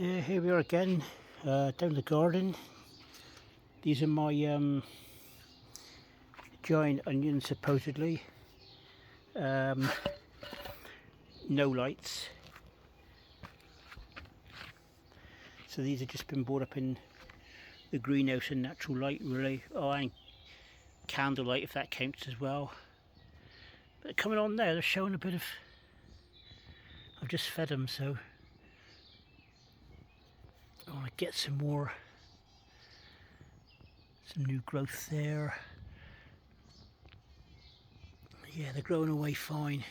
Yeah, here we are again, down the garden. These are my giant onions, supposedly. No lights. So these have just been brought up in the greenhouse in natural light, really. Oh, and candlelight, if that counts as well. But coming on now, they're showing a bit of... I've just fed them, so I want to get some new growth there. Yeah, they're growing away fine.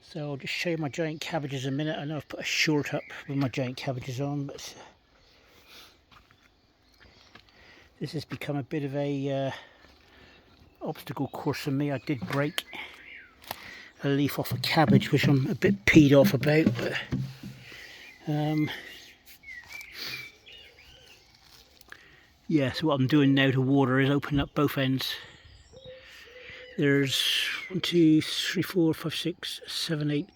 So I'll just show you my giant cabbages in a minute. I know I've put a short up with my giant cabbages on, but this has become a bit of a obstacle course for me. I did break a leaf off a cabbage, which I'm a bit peed off about, but yeah, so what I'm doing now to water is opening up both ends. There's 1, 2, 3, 4, 5, 6, 7, 8,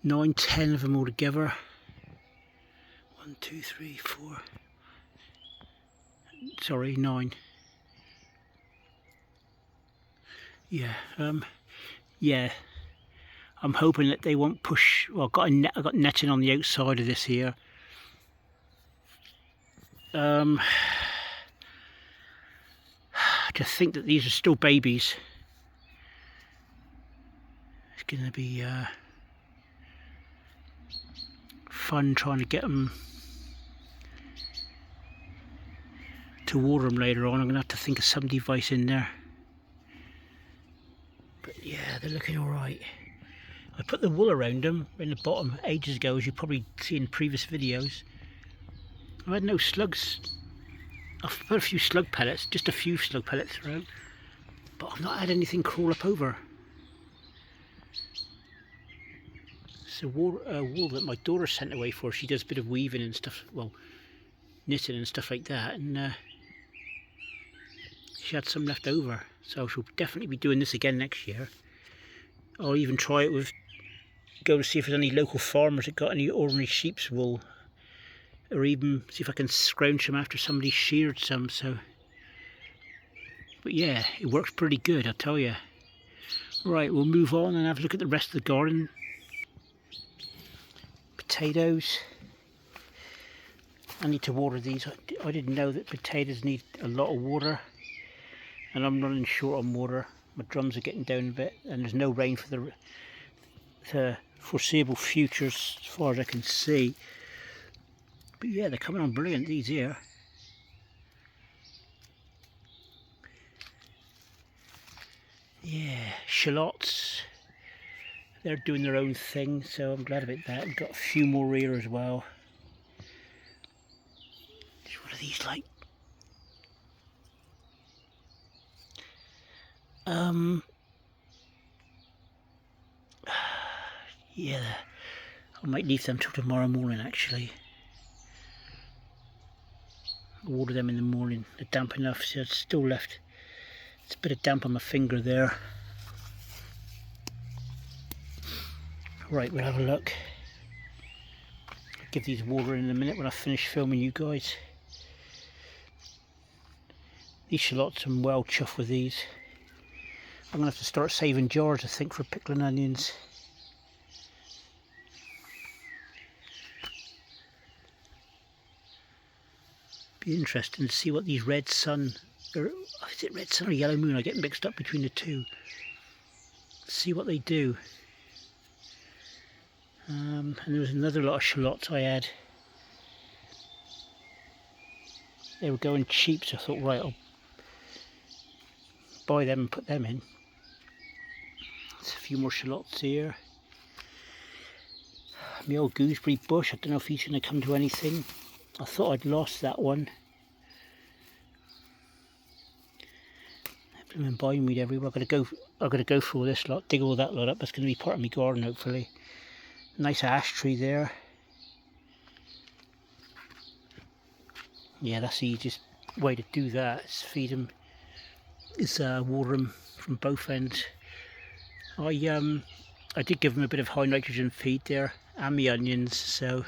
9, 10 of them all together. 1, 2, 3, 4. Sorry, 9. Yeah, yeah. I'm hoping that they won't push. Well, I've got netting on the outside of this here. Just think that these are still babies. It's going to be fun trying to get them to water them later on. I'm going to have to think of some device in there. But yeah, they're looking alright. I put the wool around them in the bottom ages ago, as you probably see in previous videos. I had no slugs. I've put a few slug pellets, just a few slug pellets around, but I've not had anything crawl up over. It's a wool that my daughter sent away for. She does a bit of weaving and stuff, well, knitting and stuff like that, and she had some left over, so she'll definitely be doing this again next year. I'll even try it with, go to see if there's any local farmers that got any ordinary sheep's wool, or even see if I can scrounge them after somebody sheared some. So, but yeah, it works pretty good, I'll tell you. Right, we'll move on and have a look at the rest of the garden. Potatoes. I need to water these. I didn't know that potatoes need a lot of water, and I'm running short on water. My drums are getting down a bit, and there's no rain for the foreseeable future as far as I can see. But yeah, they're coming on brilliant, these here. Yeah, shallots. They're doing their own thing, so I'm glad about that. We've got a few more here as well. What are these like? Yeah, I might leave them till tomorrow morning actually. Water them in the morning. They're damp enough, so it's still left. It's a bit of damp on my finger there. Right, we'll have a look. I'll give these water in a minute when I finish filming you guys. These shallots, I'm well chuffed with these. I'm going to have to start saving jars, I think, for pickling onions. Be interesting to see what these red sun, or is it red sun or yellow moon? I get mixed up between the two. See what they do. And there was another lot of shallots I had. They were going cheap, so I thought, right, I'll buy them and put them in. There's a few more shallots here. My old gooseberry bush, I don't know if he's going to come to anything. I thought I'd lost that one. Blooming bindweed everywhere. I've got to go through all this lot, dig all that lot up. That's going to be part of my garden, hopefully. Nice ash tree there. Yeah, that's the easiest way to do that. Is feed them, is water them from both ends. I I did give them a bit of high nitrogen feed there and the onions, so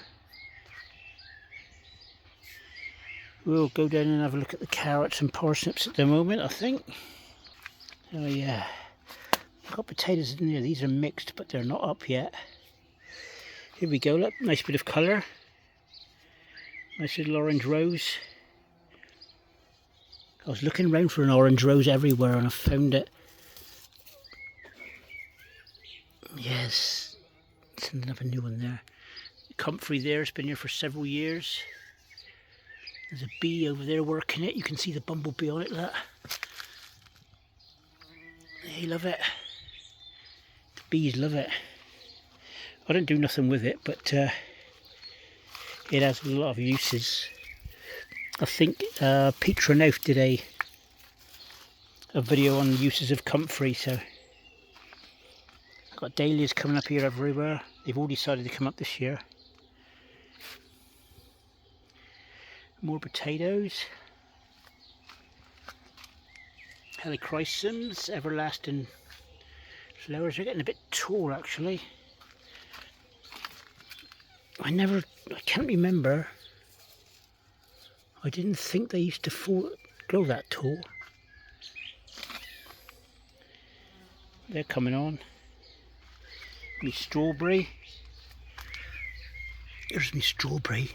we'll go down and have a look at the carrots and parsnips at the moment, I think. Oh yeah, I've got potatoes in there. These are mixed, but they're not up yet. Here we go, look, nice bit of colour. Nice little orange rose. I was looking around for an orange rose everywhere and I found it. Yes, it's another new one there. Comfrey there, it's been here for several years. There's a bee over there working it. You can see the bumblebee on it, look. They love it. The bees love it. I don't do nothing with it, but it has a lot of uses. I think Peter Renauf did a video on the uses of comfrey, so I've got dahlias coming up here everywhere. They've all decided to come up this year. More potatoes. Helichrysums, everlasting flowers. They're getting a bit tall actually. I can't remember. I didn't think they used to grow that tall. They're coming on. Me strawberry. Here's me strawberry.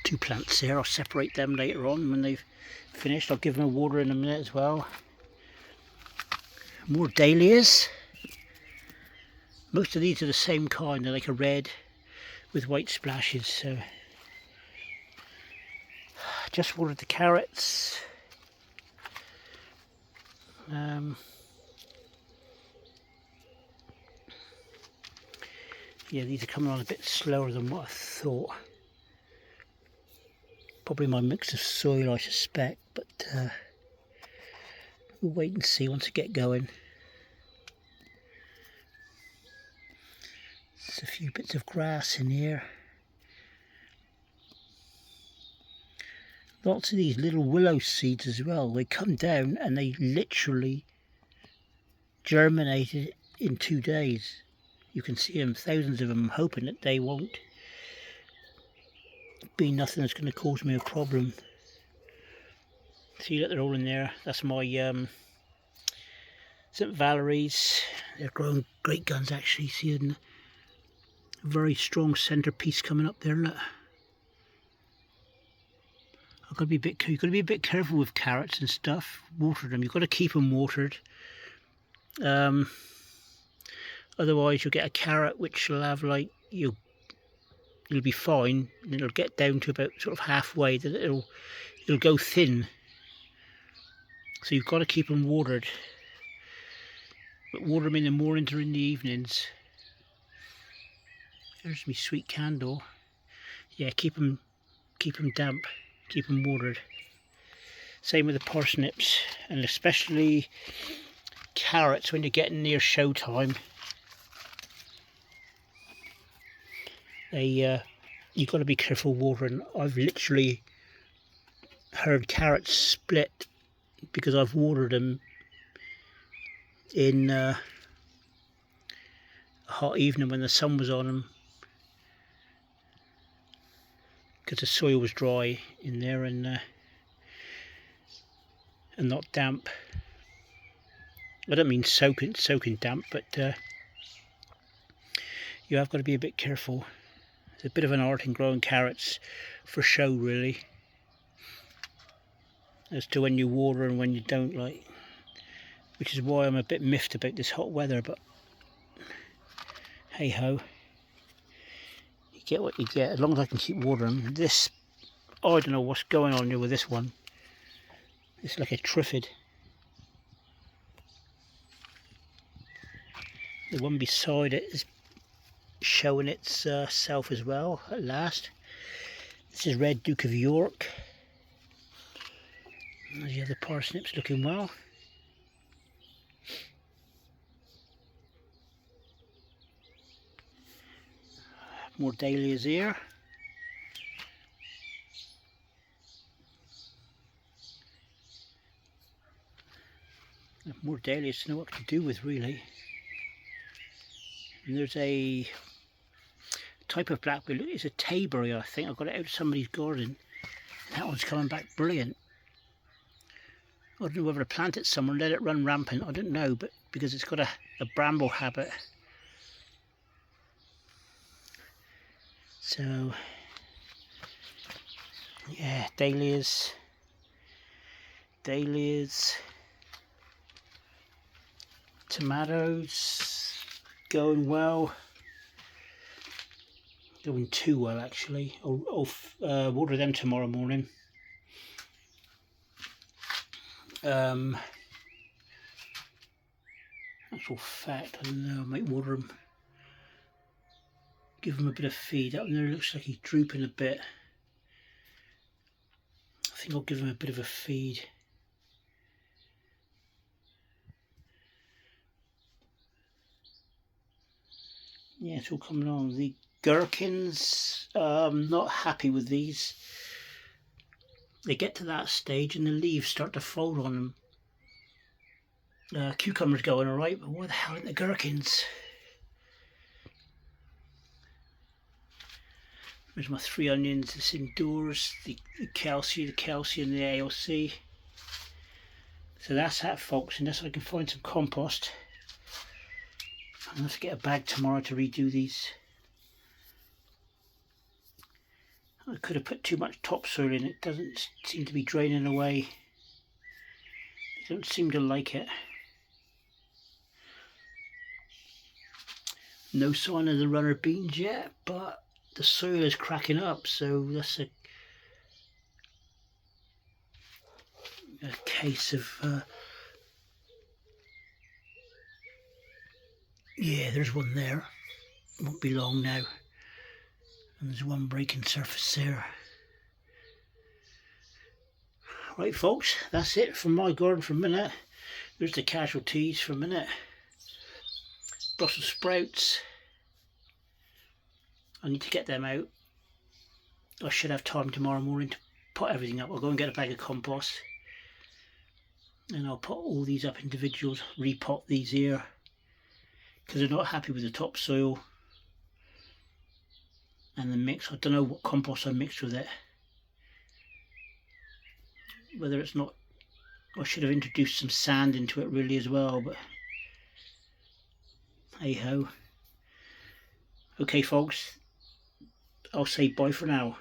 2 plants there. I'll separate them later on when they've finished. I'll give them a water in a minute as well. More dahlias. Most of these are the same kind. They're like a red with white splashes. So just watered the carrots. Yeah, these are coming on a bit slower than what I thought. Probably my mix of soil, I suspect, but we'll wait and see once I get going. There's a few bits of grass in here. Lots of these little willow seeds as well. They come down and they literally germinated in 2 days. You can see them, thousands of them. I'm hoping that they won't be nothing that's going to cause me a problem. See that they're all in there. That's my St. Valerie's. They're growing great guns actually. See a very strong centerpiece coming up there. Look. I've got to be you've got to be a bit careful with carrots and stuff. Water them. You've got to keep them watered. Otherwise, you'll get a carrot which will have like you'll be fine, and it'll get down to about sort of halfway. Then it'll go thin. So you've got to keep them watered. But water them in the mornings or in the evenings. There's my sweet candle. Yeah, keep them damp. Keep them watered. Same with the parsnips, and especially carrots when you're getting near show time. You've got to be careful watering. I've literally heard carrots split because I've watered them in a hot evening when the sun was on them, because the soil was dry in there and not damp. I don't mean soaking damp, but you have got to be a bit careful. It's a bit of an art in growing carrots for show, really, as to when you water and when you don't, like, which is why I'm a bit miffed about this hot weather. But hey ho, you get what you get as long as I can keep watering. This, I don't know what's going on here with this one. It's like a triffid. The one beside it is showing its self as well at last. This is Red Duke of York. There's the other parsnips looking well. More dahlias here. dahlias to know what to do with, really. And there's a type of blackberry, it's a Tayberry, I think. I got it out of somebody's garden. That one's coming back brilliant. I don't know whether to plant it somewhere and let it run rampant, I don't know, but because it's got a bramble habit. So, yeah, dahlias, tomatoes, going well. Going too well, actually. I'll water them tomorrow morning. Actual fact, I don't know, I might water them. Give them a bit of feed. That one there looks like he's drooping a bit. I think I'll give him a bit of a feed. Yeah, it's all coming on. The gherkins, I'm not happy with these. They get to that stage and the leaves start to fold on them. Cucumbers going alright, but what the hell are the gherkins? There's my 3 onions, it's indoors, the calcium and the ALC. So that's that, folks, unless I can find some compost. I'm going to have to get a bag tomorrow to redo these. I could have put too much topsoil in, it doesn't seem to be draining away. They don't seem to like it. No sign of the runner beans yet, but the soil is cracking up, so that's a case of yeah, there's one there, won't be long now, and there's one breaking surface there. Right, folks, that's it from my garden for a minute. There's the casualties for a minute. Brussels sprouts, I need to get them out. I should have time tomorrow morning to put everything up. I'll go and get a bag of compost and I'll put all these up individuals, repot these here because they're not happy with the topsoil and the mix. I don't know what compost I mixed with it, whether it's not, I should have introduced some sand into it really as well, but hey ho. Okay folks, I'll say bye for now.